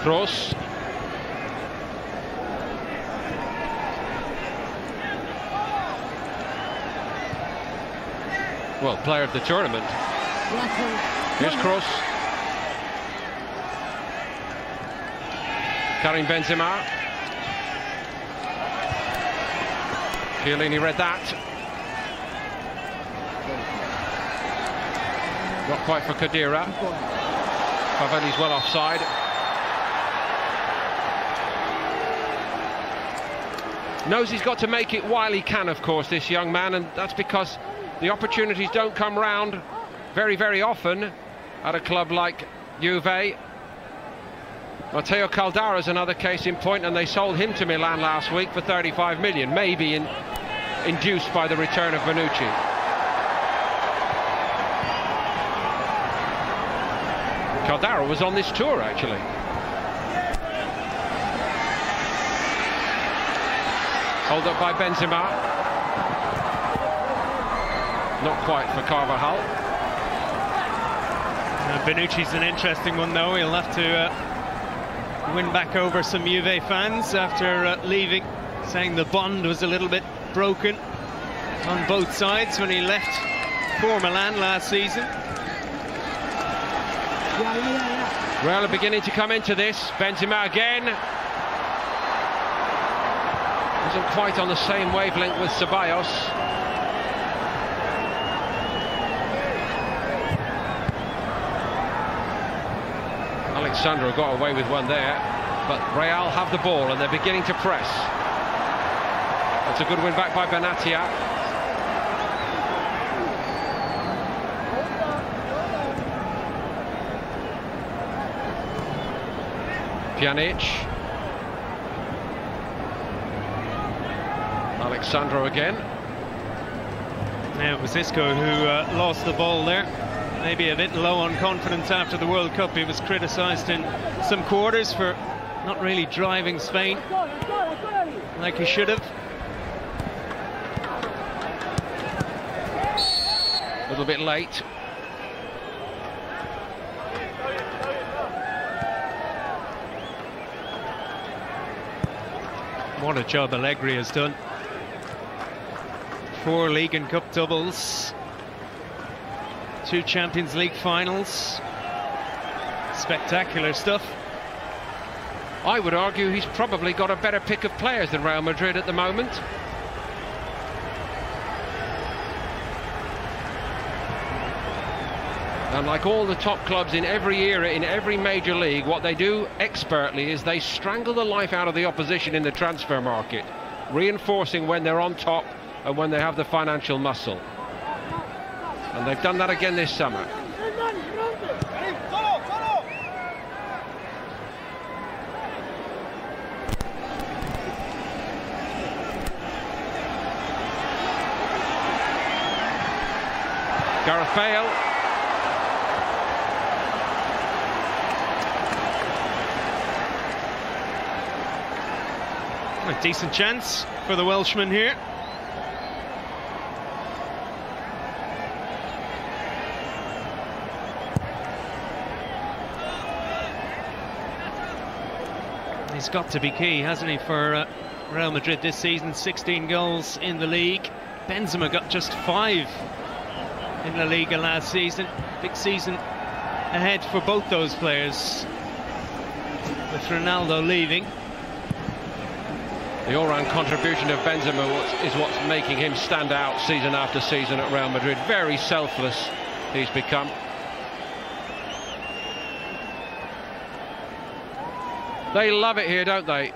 Kroos. Well, player of the tournament. Here's Kroos. Karim Benzema. Chiellini read that. Not quite for Khedira. Pavani's well offside. Knows he's got to make it while he can, of course, this young man, and that's because the opportunities don't come round very, very often at a club like Juve. Matteo Caldara's another case in point, and they sold him to Milan last week for 35 million, maybe induced by the return of Bonucci. Caldara was on this tour, actually. Hold up by Benzema. Not quite for Carvajal. Bonucci's an interesting one, though. He'll have to win back over some Juve fans after leaving, saying the bond was a little bit broken on both sides when he left for Milan last season. Real are beginning to come into this. Benzema again. Isn't quite on the same wavelength with Ceballos. Alexandro got away with one there, but Real have the ball and they're beginning to press. That's a good win back by Benatia. Pjanic. Alexandro again. Now it was Isco who lost the ball there. Maybe a bit low on confidence after the World Cup. He was criticised in some quarters for not really driving Spain like he should have. A little bit late. What a job Allegri has done. 4 League and Cup doubles, 2 Champions League finals. Spectacular stuff. I would argue he's probably got a better pick of players than Real Madrid at the moment. And like all the top clubs in every era, in every major league, what they do expertly is they strangle the life out of the opposition in the transfer market, reinforcing when they're on top and when they have the financial muscle. And they've done that again this summer. Gareth Bale. A decent chance for the Welshman here. He's got to be key, hasn't he, for Real Madrid this season? 16 goals in the league. Benzema got just 5 in La Liga last season. Big season ahead for both those players, with Ronaldo leaving. The all-round contribution of Benzema is what's making him stand out season after season at Real Madrid. Very selfless he's become. They love it here, don't they?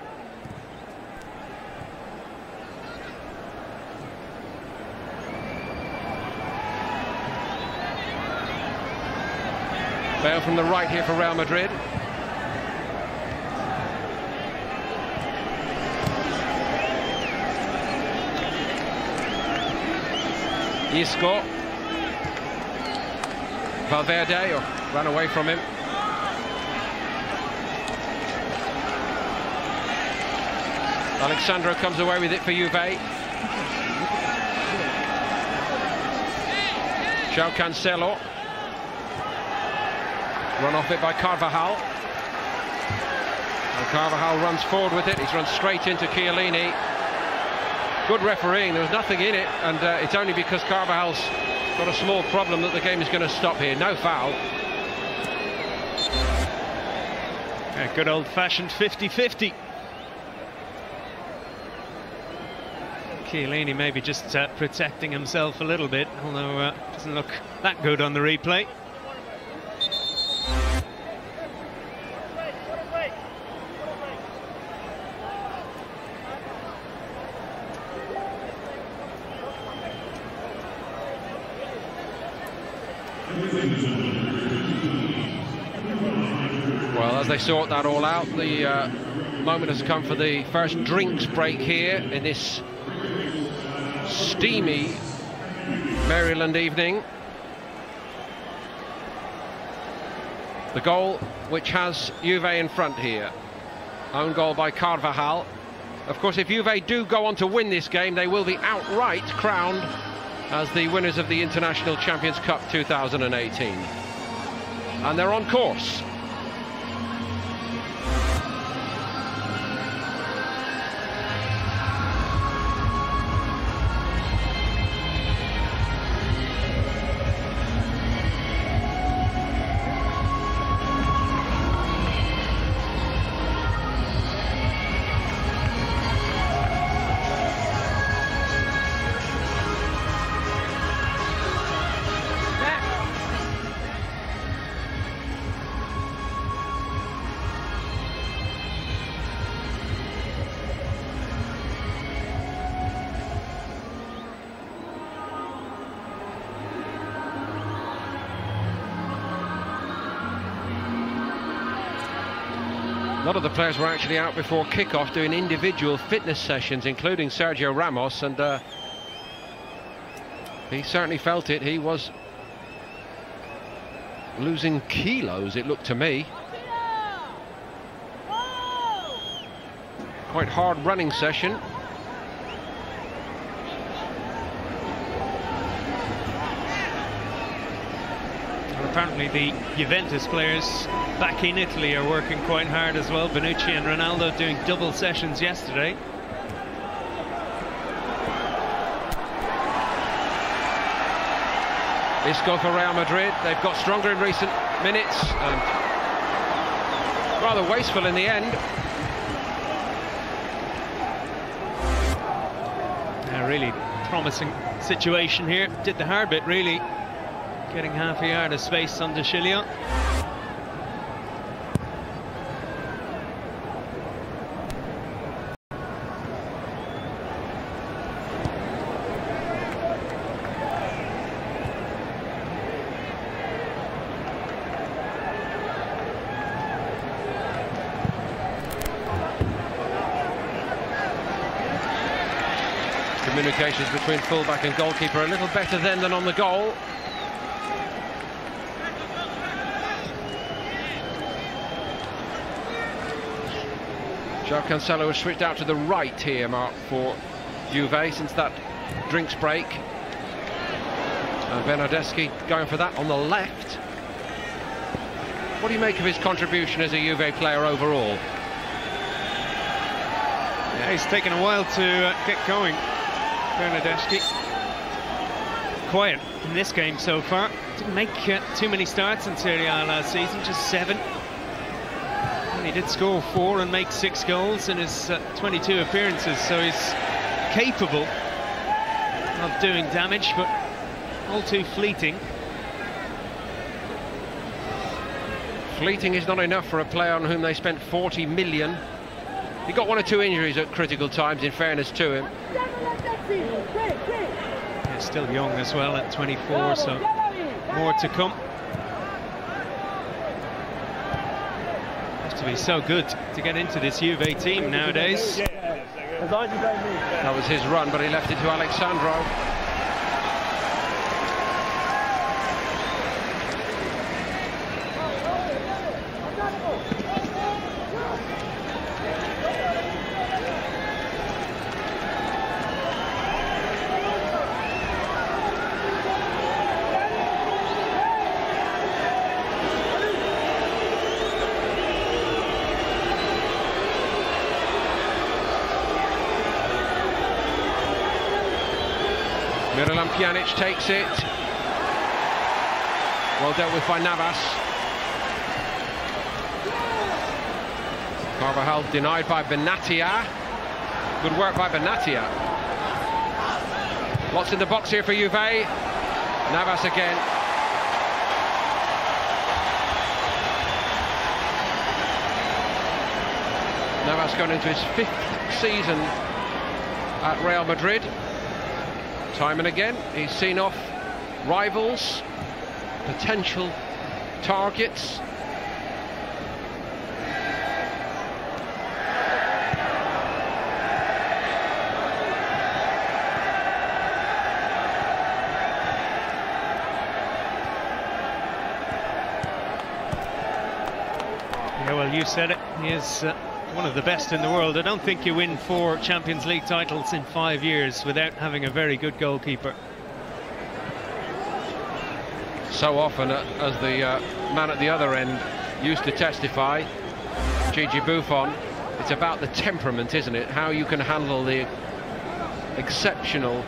Bale from the right here for Real Madrid. Isco. Valverde ran away from him. Alexandro comes away with it for Juve. João Cancelo. Run off it by Carvajal. And Carvajal runs forward with it. He's run straight into Chiellini. Good refereeing. There was nothing in it, and it's only because Carvajal's got a small problem that the game is going to stop here. No foul. A good old-fashioned 50-50. Chiellini maybe just protecting himself a little bit, although doesn't look that good on the replay. Well, as they sort that all out, the moment has come for the first drinks break here in this steamy Maryland evening. The goal which has Juve in front here. Own goal by Carvajal. Of course, if Juve do go on to win this game, they will be outright crowned as the winners of the International Champions Cup 2018. And they're on course. A lot of the players were actually out before kick-off doing individual fitness sessions, including Sergio Ramos, and he certainly felt it. He was losing kilos, it looked to me. Quite hard running session. Apparently the Juventus players back in Italy are working quite hard as well. Bonucci and Ronaldo doing double sessions yesterday. Isco for Real Madrid. They've got stronger in recent minutes and rather wasteful in the end. A really promising situation here. Did the hard bit really, getting half a yard of space under Chilliot. Communications between fullback and goalkeeper a little better then than on the goal. João Cancelo has switched out to the right here, Mark, for Juve since that drinks break. And Bernardeschi going for that on the left. What do you make of his contribution as a Juve player overall? Yeah, he's taken a while to get going, Bernardeschi. Quiet in this game so far. Didn't make too many starts in Serie A last season, just 7. And he did score 4 and make 6 goals in his 22 appearances, so he's capable of doing damage, but all too fleeting. Fleeting is not enough for a player on whom they spent 40 million. He got 1 or 2 injuries at critical times, in fairness to him. Yeah, still young as well at 24, so more to come. Has to be so good to get into this Juve team nowadays. That was his run, but he left it to Alexandro. Miralem Pjanic takes it. Well dealt with by Navas. Carvajal denied by Benatia. Good work by Benatia. Lots in the box here for Juve. Navas again. Navas going into his 5th season at Real Madrid. Time and again, he's seen off rivals, potential targets. Yeah, well, you said it. He is one of the best in the world. I don't think you win 4 Champions League titles in 5 years without having a very good goalkeeper. So often, as the man at the other end used to testify, Gigi Buffon, it's about the temperament, isn't it? How you can handle the exceptional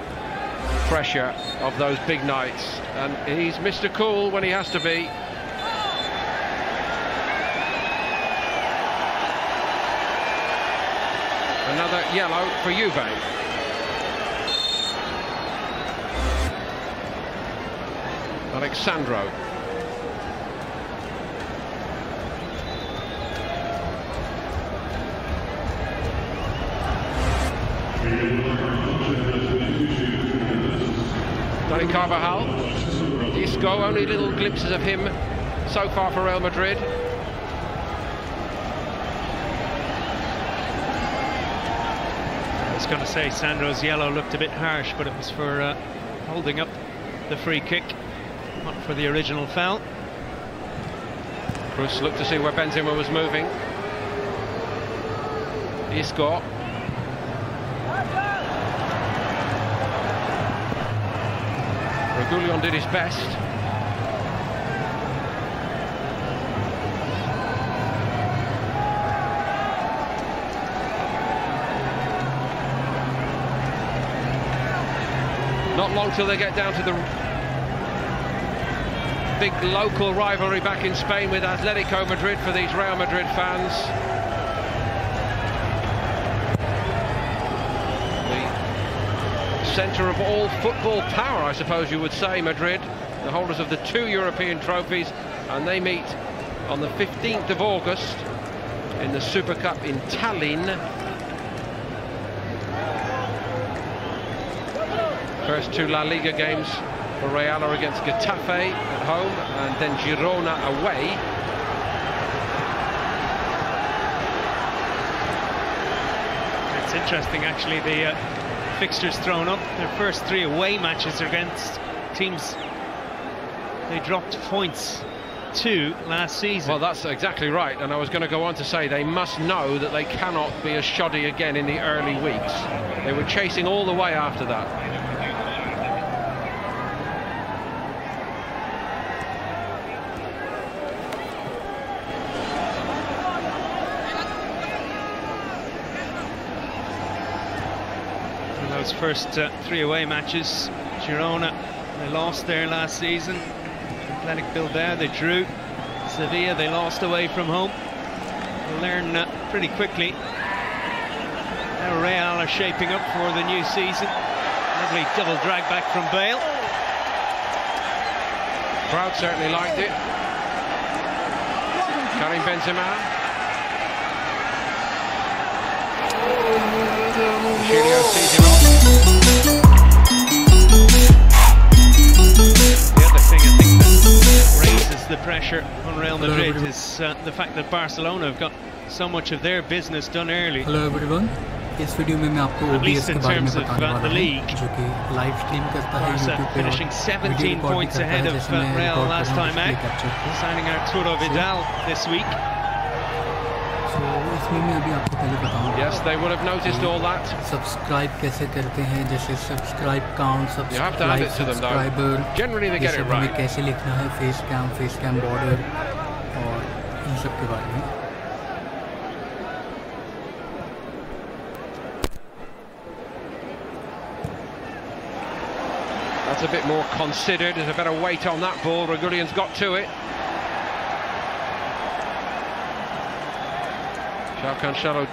pressure of those big nights. And he's Mr. Cool when he has to be. Another yellow for Juve. Alexandro. Dani Carvajal. Isco, only little glimpses of him so far for Real Madrid. I was going to say Sandro's yellow looked a bit harsh, but it was for holding up the free kick, not for the original foul. Bruce looked to see where Benzema was moving. Isco. Reguilon did his best. Not long till they get down to the big local rivalry back in Spain with Atletico Madrid for these Real Madrid fans. The centre of all football power, I suppose you would say, Madrid, the holders of the 2 European trophies, and they meet on the 15th of August in the Super Cup in Tallinn. First 2 La Liga games for Real are against Getafe at home and then Girona away. It's interesting, actually, the fixtures thrown up. Their first 3 away matches are against teams they dropped points to last season. Well, that's exactly right, and I was going to go on to say they must know that they cannot be as shoddy again in the early weeks. They were chasing all the way after that. First 3 away matches. Girona, they lost there last season. Athletic Bilbao, they drew. Sevilla, they lost away from home. They'll learn pretty quickly how Real are shaping up for the new season. Lovely double drag back from Bale. Crowd certainly liked it. Karim Benzema. Julio sees him off. The other thing I think that raises the pressure on Real Madrid is the fact that Barcelona have got so much of their business done early. Hello everyone. इस video में मैं आपको OBS के बारे में बताने वाला हूं, जो कि लाइव स्ट्रीम करता है YouTube पे, finishing 17 points ahead of Real last time out, signing Arturo Vidal this week. इसमें मैं अभी आपको पहले बताऊंगा. Yes, they would have noticed all that. Subscribe कैसे करते हैं, जैसे subscribe count, subscriber, generally they get it right. कैसे लिखना है, फेस कैम बॉर्डर और इन सब के बारे में. That's a bit more considered. There's a better weight on that ball. Regulion's got to it. Cancelo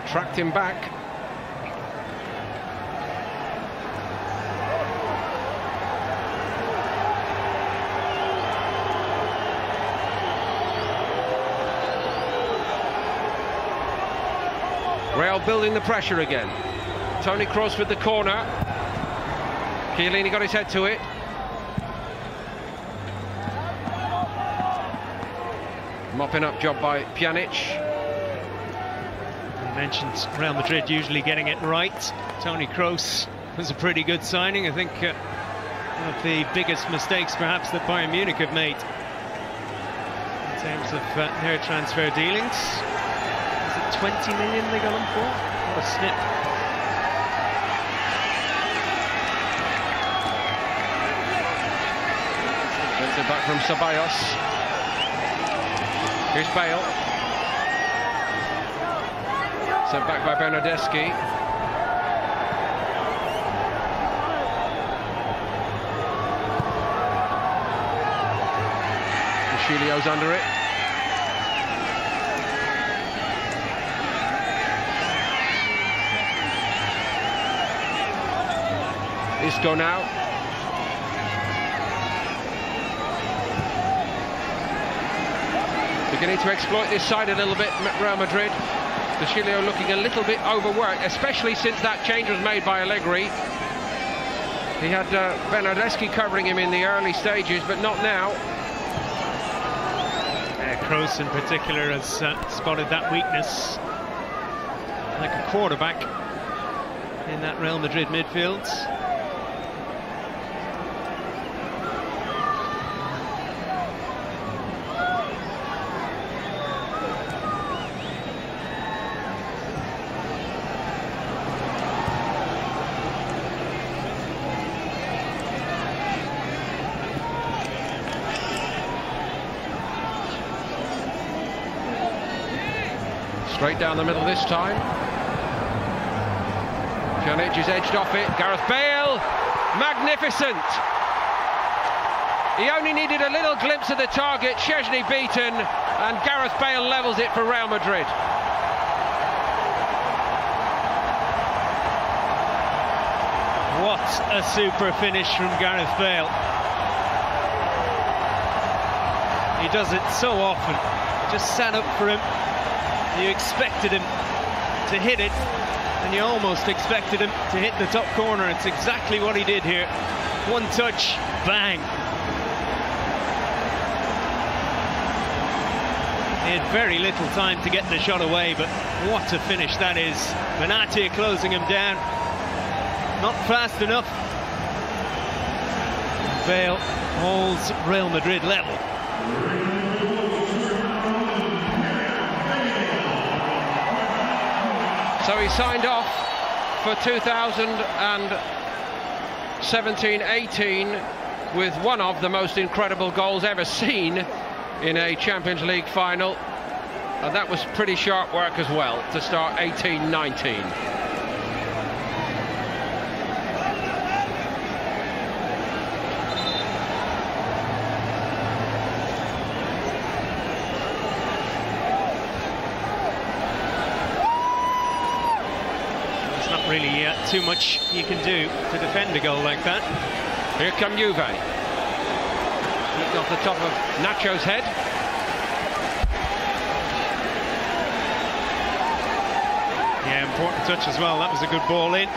tracked him back. Real building the pressure again. Toni Kroos with the corner. Chiellini got his head to it. Mopping up job by Pjanic. You mentioned Real Madrid usually getting it right. Toni Kroos was a pretty good signing. I think one of the biggest mistakes perhaps that Bayern Munich have made in terms of their transfer dealings. 20 million they got him for? What a snip. Gets it back from Ceballos. Here's Bale. Sent back by Bernardeschi. Chilio's under it. Isco now. Beginning to exploit this side a little bit, Real Madrid. De Chilio looking a little bit overworked, especially since that change was made by Allegri. He had Bernardeschi covering him in the early stages, but not now. Kroos in particular has spotted that weakness like a quarterback in that Real Madrid midfield. Straight down the middle this time. Pjanic is edged off it. Gareth Bale, magnificent. He only needed a little glimpse of the target. Szczęsny beaten, and Gareth Bale levels it for Real Madrid. What a super finish from Gareth Bale. He does it so often. Just sat up for him. You expected him to hit it, and you almost expected him to hit the top corner. It's exactly what he did here. One touch, bang. He had very little time to get the shot away, but what a finish that is. Benatia closing him down. Not fast enough. Bale holds Real Madrid level. So he signed off for 2017-18 with one of the most incredible goals ever seen in a Champions League final. And that was pretty sharp work as well to start 18-19. Really too much you can do to defend a goal like that. Here come Juve. Looked off the top of Nacho's head. Yeah, important touch as well. That was a good ball in.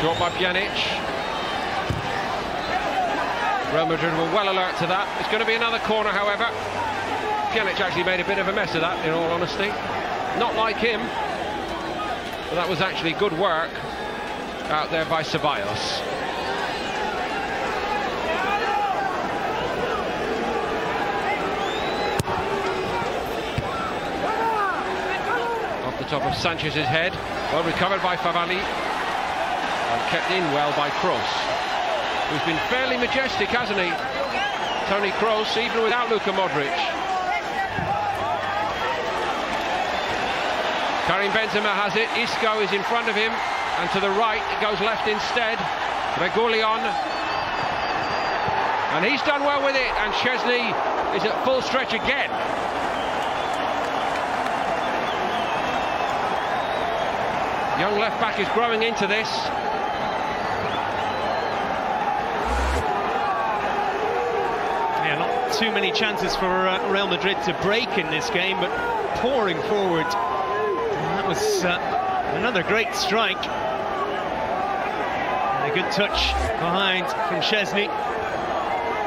Short by Pjanic. Real Madrid were well alert to that. It's going to be another corner, however. Pjanic actually made a bit of a mess of that, in all honesty. Not like him, but that was actually good work out there by Ceballos. top of Sanchez's head. Well recovered by Favalli. And kept in well by Kroos, who's been fairly majestic, hasn't he? Toni Kroos, even without Luka Modric. Karim Benzema has it. Isco is in front of him, and to the right it goes left instead. Reguilon, and he's done well with it, and Szczesny is at full stretch again. Young left back is growing into this. Yeah, not too many chances for Real Madrid to break in this game, but pouring forward. And that was another great strike. And a good touch behind from Szczesny.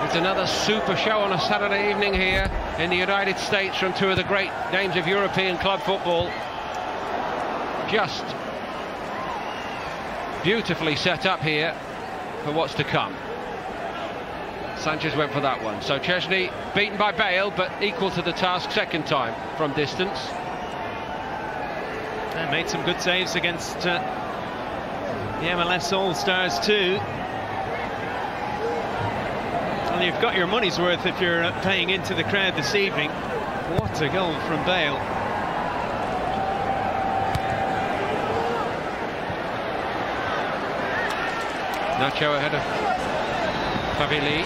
It's another super show on a Saturday evening here in the United States from two of the great names of European club football. Just beautifully set up here for what's to come. Sanchez went for that one. So Szczesny beaten by Bale, but equal to the task second time from distance. And made some good saves against the MLS All-Stars too. Well, you've got your money's worth if you're paying into the crowd this evening. What a goal from Bale. Nacho ahead of Favalli.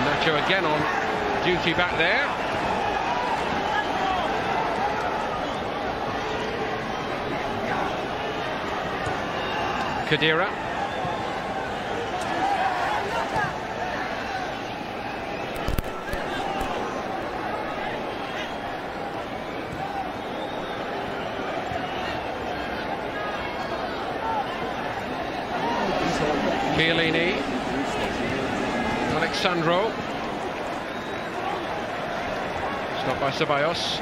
Nacho again on duty back there. Khedira. Chiellini, Alexandro, stopped by Ceballos.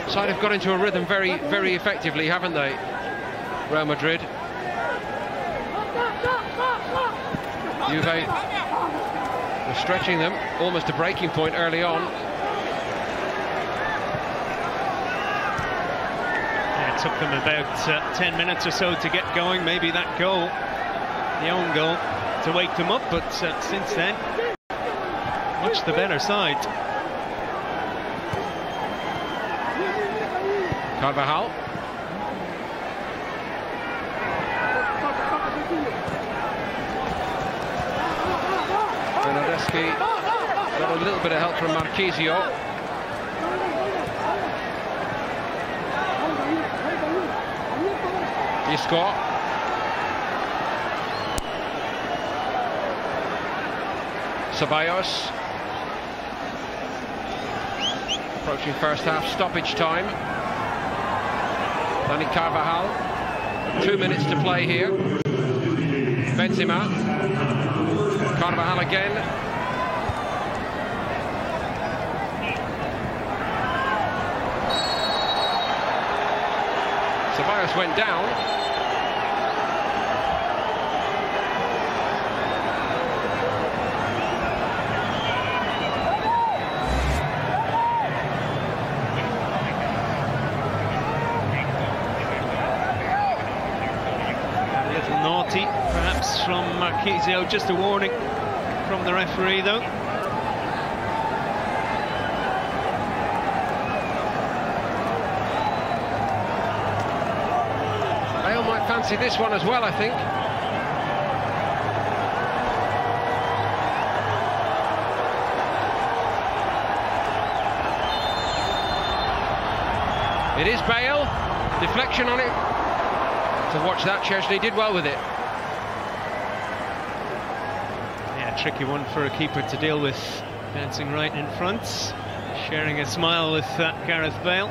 Side have got into a rhythm very, very effectively, haven't they, Real Madrid? Juve were stretching them, almost a breaking point early on. Took them about 10 minutes or so to get going. Maybe that goal, the own goal, to wake them up, but since then, much the better side. Carvajal. Bernardeschi got a little bit of help from Marchisio. Isco. Ceballos. Approaching first half stoppage time. Dani Carvajal. 2 minutes to play here. Benzema. Carvajal again. Ceballos went down. Naughty, perhaps, from Marchisio. Just a warning from the referee, though. Bale might fancy this one as well, I think. It is Bale. Deflection on it. To watch that, Szczesny did well with it. Yeah, tricky one for a keeper to deal with, bouncing right in front, sharing a smile with Gareth Bale.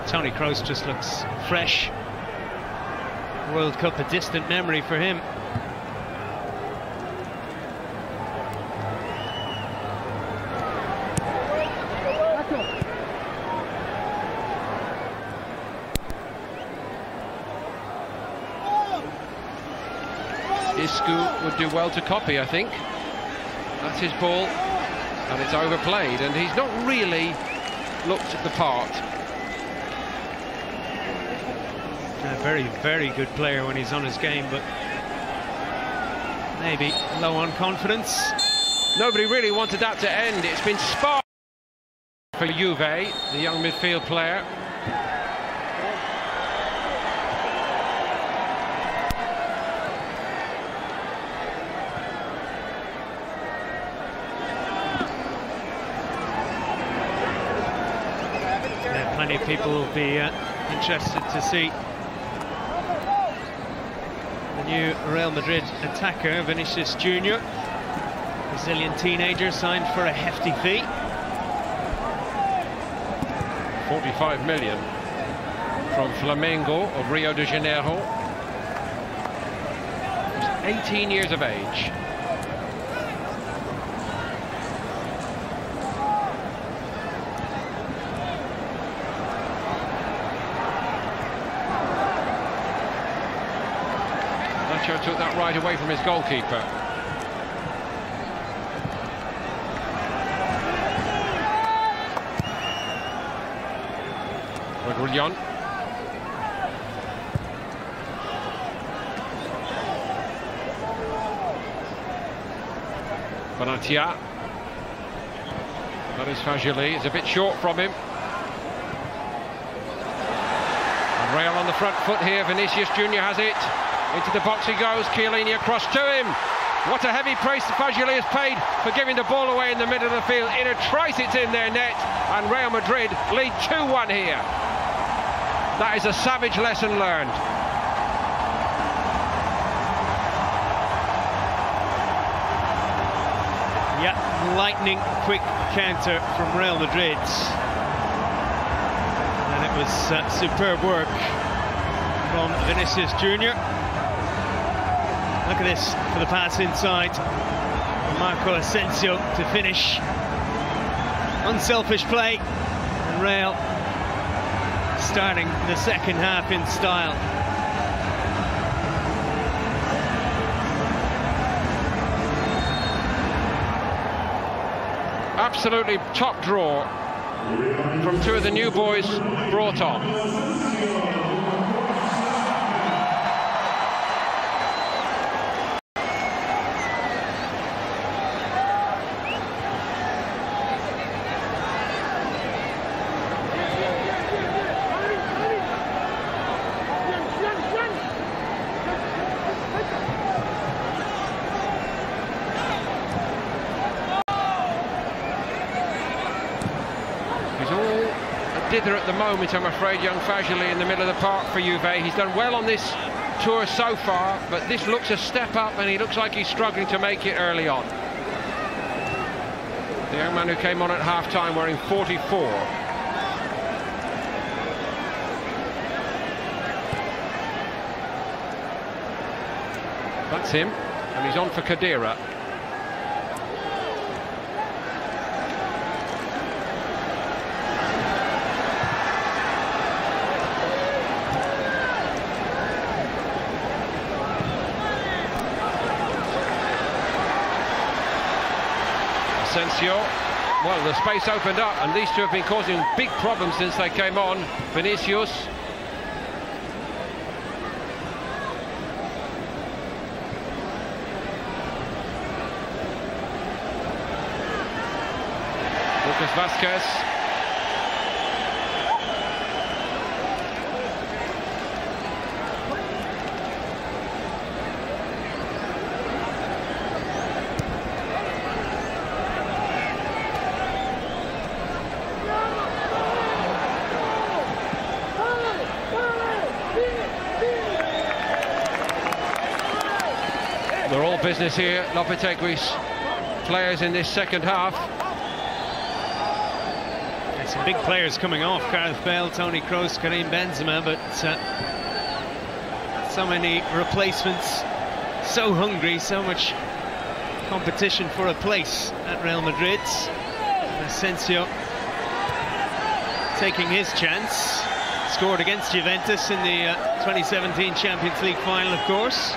Toni Kroos just looks fresh. World Cup, a distant memory for him. Isco would do well to copy, I think. That's his ball, and it's overplayed, and he's not really looked the part. A very, very good player when he's on his game, but maybe low on confidence. Nobody really wanted that to end. It's been sparked for Juve, the young midfield player. Yeah, plenty of people will be interested to see the new Real Madrid attacker, Vinicius Jr., Brazilian teenager, signed for a hefty fee. 45 million from Flamengo of Rio de Janeiro. He's 18 years of age. Nacho took that right away from his goalkeeper. Reguilón. Benatia. That is Fajili. It's a bit short from him. And Real on the front foot here. Vinicius Jr. has it. Into the box he goes. Chiellini across to him. What a heavy price Fajili has paid for giving the ball away in the middle of the field. In a trice, it's in their net. And Real Madrid lead 2-1 here. That is a savage lesson learned. Yeah, lightning quick counter from Real Madrid. And it was superb work from Vinicius Jr. Look at this for the pass inside. Marco Asensio to finish. Unselfish play. And Real starting the second half in style. Absolutely top draw from two of the new boys brought on. Dither at the moment, I'm afraid, young Fajili in the middle of the park for Juve. He's done well on this tour so far, but this looks a step up and he looks like he's struggling to make it early on. The young man who came on at half-time wearing 44. That's him, and he's on for Khedira. Asensio, well, the space opened up and these two have been causing big problems since they came on. Vinicius. Lucas Vázquez. They're all business here, Lopetegui's players in this second half. There's some big players coming off, Gareth Bale, Toni Kroos, Karim Benzema, but so many replacements, so hungry, so much competition for a place at Real Madrid. Asensio taking his chance, scored against Juventus in the 2017 Champions League final, of course.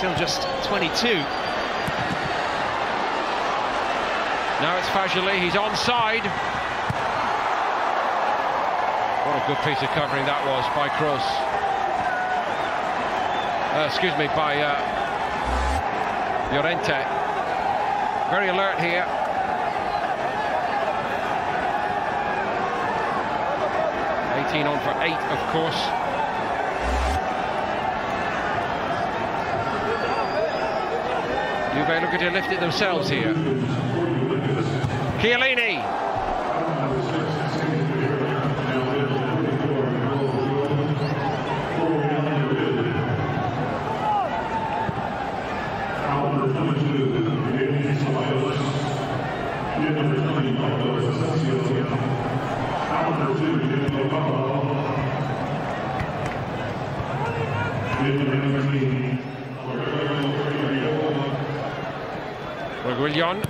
still just 22. Now it's Fajoli, he's onside. What a good piece of covering that was by Kroos. Excuse me, by Llorente. Very alert here. On for 8, of course. Juve looking to lift it themselves here. Chiellini. Reguilón.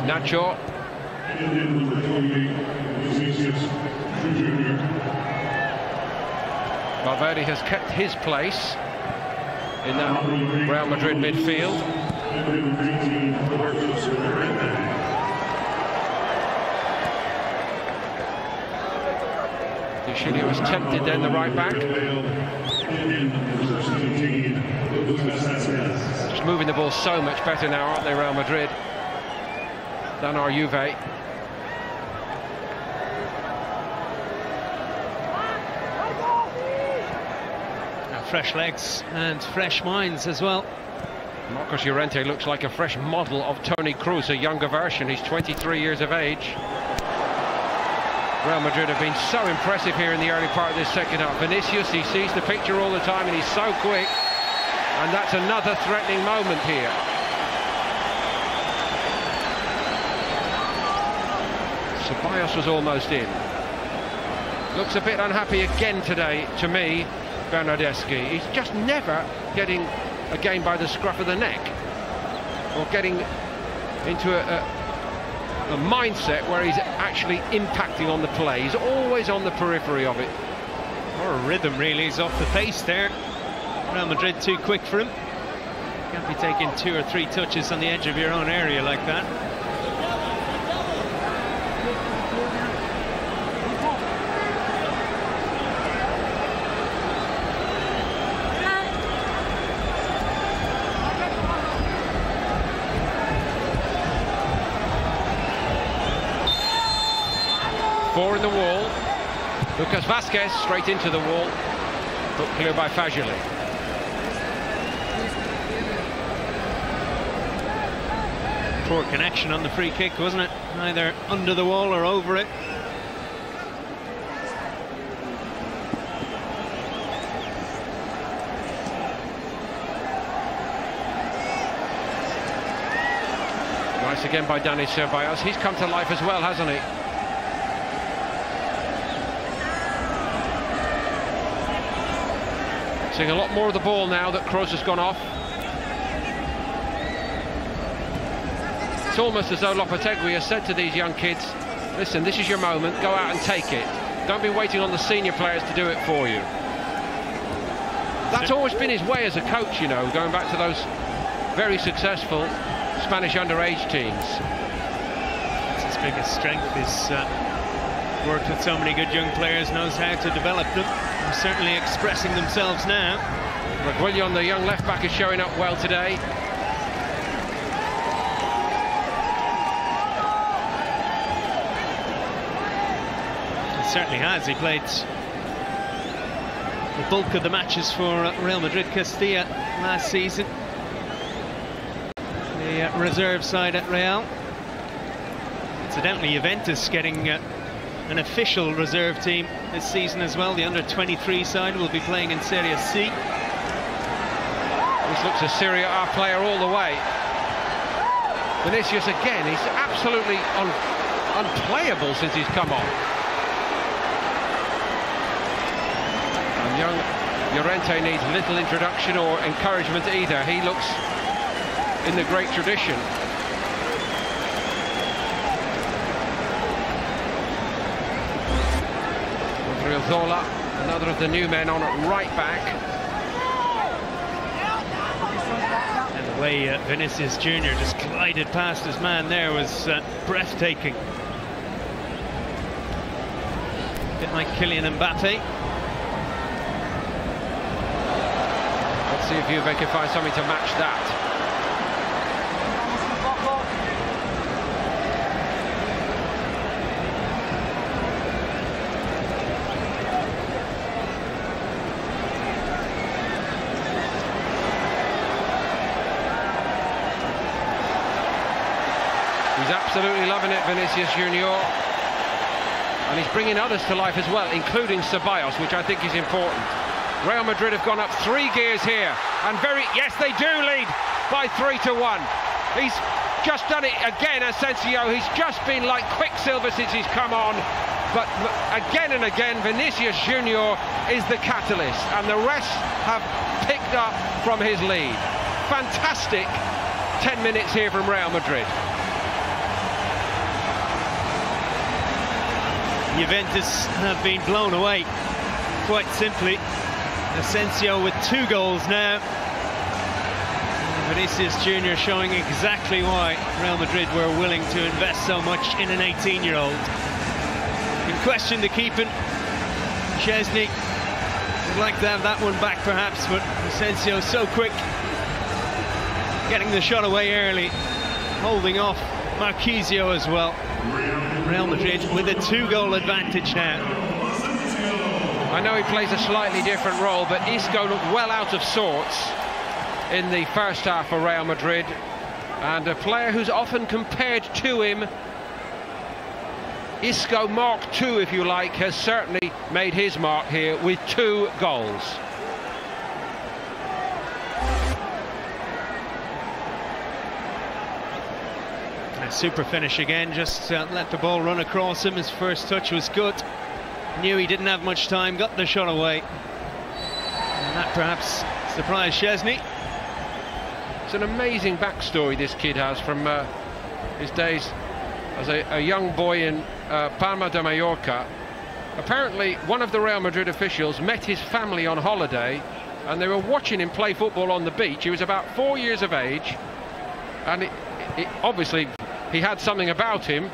Nacho. Valverde has kept his place in that Real Madrid midfield. Chilio was tempted then, the right back. Just moving the ball so much better now, aren't they, Real Madrid, than our Juve. Fresh legs and fresh minds as well. Marcos Llorente looks like a fresh model of Toni Kroos, a younger version. He's 23 years of age. Real Madrid have been so impressive here in the early part of this second half. Vinicius, he sees the picture all the time and he's so quick. And that's another threatening moment here. Ceballos was almost in. Looks a bit unhappy again today, to me, Bernardeschi. He's just never getting a game by the scruff of the neck, or getting into a mindset where he's actually impacting on the play. He's always on the periphery of it. Or a rhythm, really. He's off the pace there. Real Madrid too quick for him. Can't be taking 2 or 3 touches on the edge of your own area like that. Four in the wall. Lucas Vázquez straight into the wall. Put clear by Fajoli. Poor connection on the free kick, wasn't it? Either under the wall or over it. Nice again by Dani Ceballos. He's come to life as well, hasn't he? Seeing a lot more of the ball now that Kroos has gone off. It's almost as though Lopetegui has said to these young kids, listen, this is your moment, go out and take it. Don't be waiting on the senior players to do it for you. That's always been his way as a coach, you know, going back to those very successful Spanish underage teams. It's his biggest strength. He's worked with so many good young players, knows how to develop them. They're certainly expressing themselves now. Reguilón, the young left-back, is showing up well today. He certainly has. He played the bulk of the matches for Real Madrid Castilla last season. The reserve side at Real. Incidentally, Juventus getting an official reserve team this season as well. The under-23 side will be playing in Serie C. This looks a Serie A player all the way. Vinicius again, he's absolutely unplayable since he's come on. And young Llorente needs little introduction or encouragement either. He looks in the great tradition. Zola. Another of the new men on at right back. And the way Vinicius Jr. just glided past his man there was breathtaking. A bit like Kylian Mbappe. Let's see if Juve can find something to match that. He's absolutely loving it, Vinicius Junior. And he's bringing others to life as well, including Ceballos, which I think is important. Real Madrid have gone up 3 gears here, and yes, they do lead by 3-1. He's just done it again, Asensio. He's just been like quicksilver since he's come on. But again and again, Vinicius Junior is the catalyst, and the rest have picked up from his lead. Fantastic 10 minutes here from Real Madrid. Juventus have been blown away, quite simply. Asensio with 2 goals now. Vinicius Jr. showing exactly why Real Madrid were willing to invest so much in an 18-year-old. You can question the keeping. Szczesny would like to have that one back perhaps, but Asensio so quick, getting the shot away early, holding off Marquisio as well. Real Madrid with a 2-goal advantage now. I know he plays a slightly different role, but Isco looked well out of sorts in the first half for Real Madrid, and a player who's often compared to him, Isco Mark II if you like, has certainly made his mark here with 2 goals. A super finish again, just let the ball run across him. His first touch was good. Knew he didn't have much time, got the shot away. And that perhaps surprised Szczesny. It's an amazing backstory this kid has from his days as a young boy in Palma de Mallorca. Apparently one of the Real Madrid officials met his family on holiday, and they were watching him play football on the beach. He was about 4 years of age, and obviously he had something about him,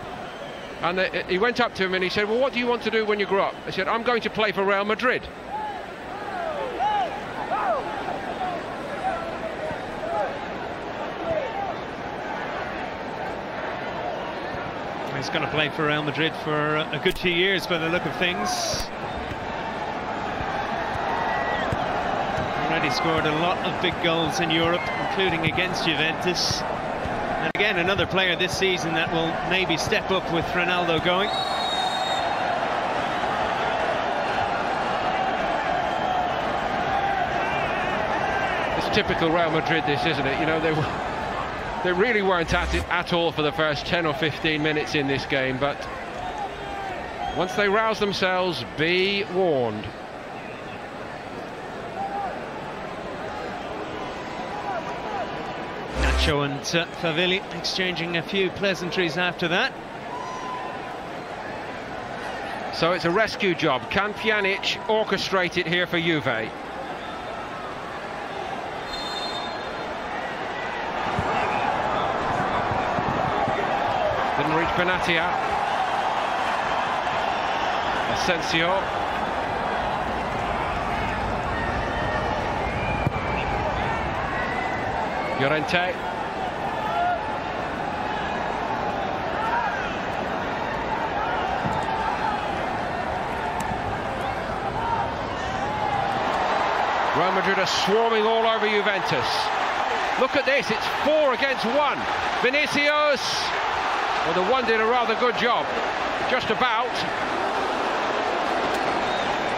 and he went up to him and he said, well, what do you want to do when you grow up? He said, I'm going to play for Real Madrid. He's going to play for Real Madrid for a good few years by the look of things. Already scored a lot of big goals in Europe, including against Juventus. And again, another player this season that will maybe step up with Ronaldo going. It's typical Real Madrid, this, isn't it? You know, they really weren't at it at all for the first 10 or 15 minutes in this game, but once they rouse themselves, be warned. Nacho and Favilli exchanging a few pleasantries after that. So it's a rescue job. Can Pjanic orchestrate it here for Juve? Didn't reach Benatia. Asensio. Llorente. Real Madrid are swarming all over Juventus. Look at this, it's 4 against 1. Vinicius. Well, the one did a rather good job, just about.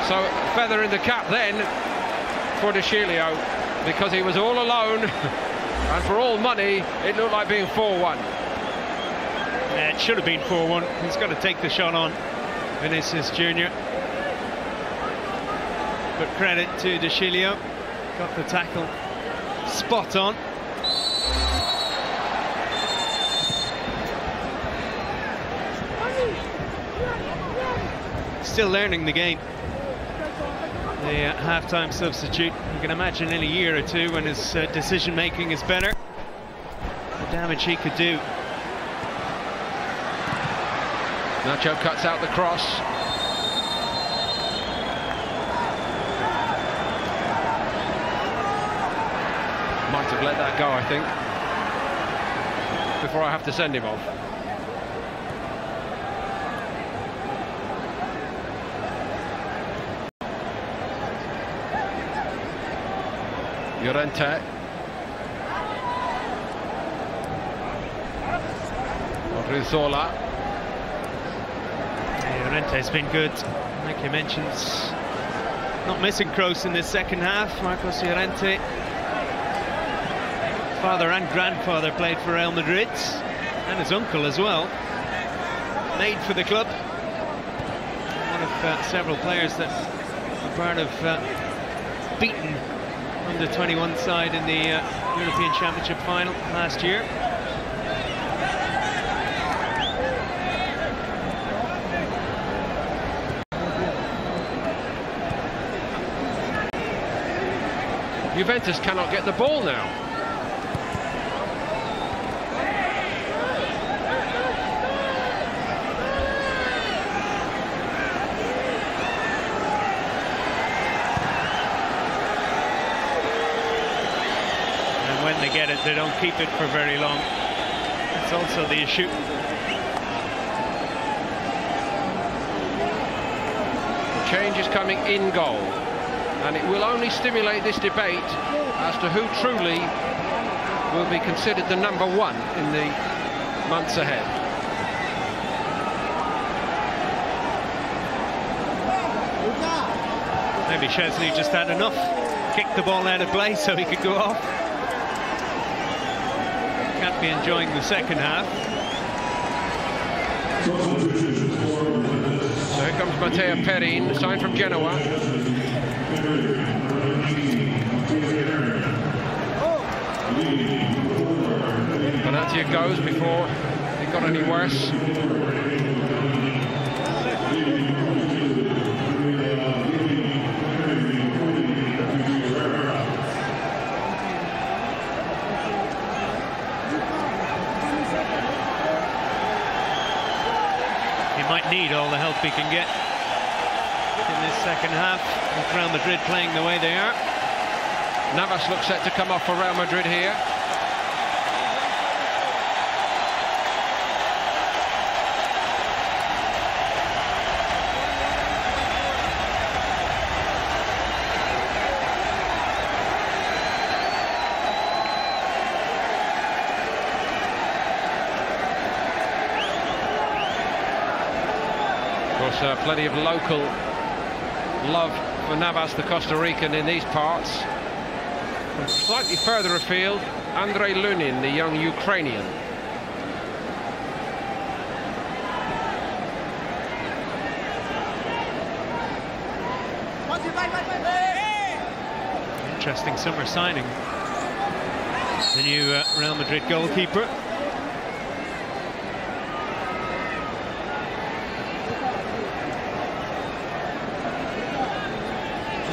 So, feather in the cap then for De Chilio, because he was all alone, and for all money, it looked like being 4-1. It should have been 4-1. He's got to take the shot on, Vinicius Jr. But credit to De Chilio, got the tackle spot on. Still learning the game. the half-time substitute. You can imagine in a year or two when his decision-making is better, the damage he could do. Nacho cuts out the cross. Might have let that go, I think, before I have to send him off. Llorente. Odriozola. Llorente's been good, like you mentioned. Not missing Kroos in this second half. Marcos Llorente, father and grandfather, played for Real Madrid, and his uncle as well. Made for the club. One of several players that are part of beaten under-21 side in the European Championship final last year. Juventus cannot get the ball now. And when they get it, they don't keep it for very long. That's also the issue. The change is coming in goal, and it will only stimulate this debate as to who truly will be considered the number one in the months ahead. Maybe Chesney just had enough. Kicked the ball out of play so he could go off. Can't be enjoying the second half. So here comes Matteo Perin, signed from Genoa. Benatia goes before it got any worse. He might need all the help he can get in this second half, with Real Madrid playing the way they are. Navas looks set to come off for Real Madrid here. Of course, plenty of local love for Navas, the Costa Rican, in these parts. And slightly further afield, Andrei Lunin, the young Ukrainian. Interesting summer signing, the new Real Madrid goalkeeper.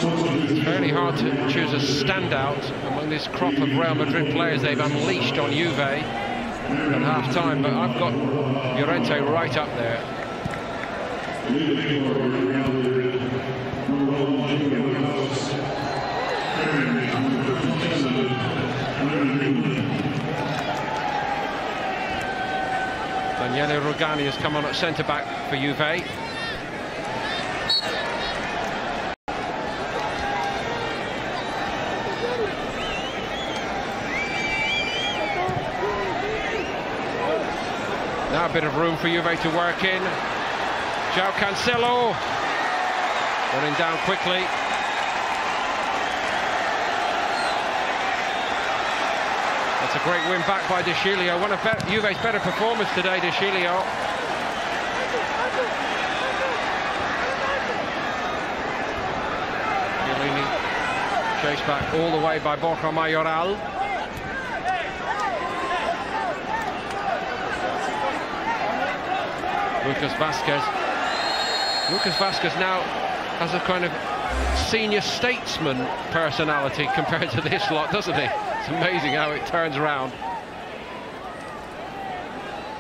It's fairly hard to choose a standout among this crop of Real Madrid players they've unleashed on Juve at half-time, but I've got Llorente right up there. Daniele Rugani has come on at centre-back for Juve. Now a bit of room for Juve to work in. João Cancelo running down quickly. That's a great win back by De Sciglio. One of Juve's better performers today, De Sciglio. Chased back all the way by Borja Mayoral. Lucas Vázquez now has a kind of senior statesman personality compared to this lot, doesn't he? It's amazing how it turns around.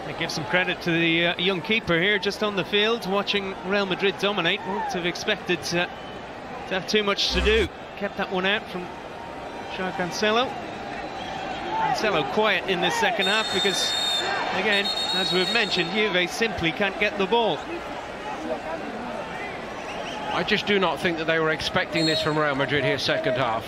I give some credit to the young keeper here, just on the field, watching Real Madrid dominate. Wouldn't have expected to have too much to do. Kept that one out from João Cancelo. Cancelo quiet in the second half because, again, as we've mentioned, Juve simply can't get the ball. I just do not think that they were expecting this from Real Madrid here, second half.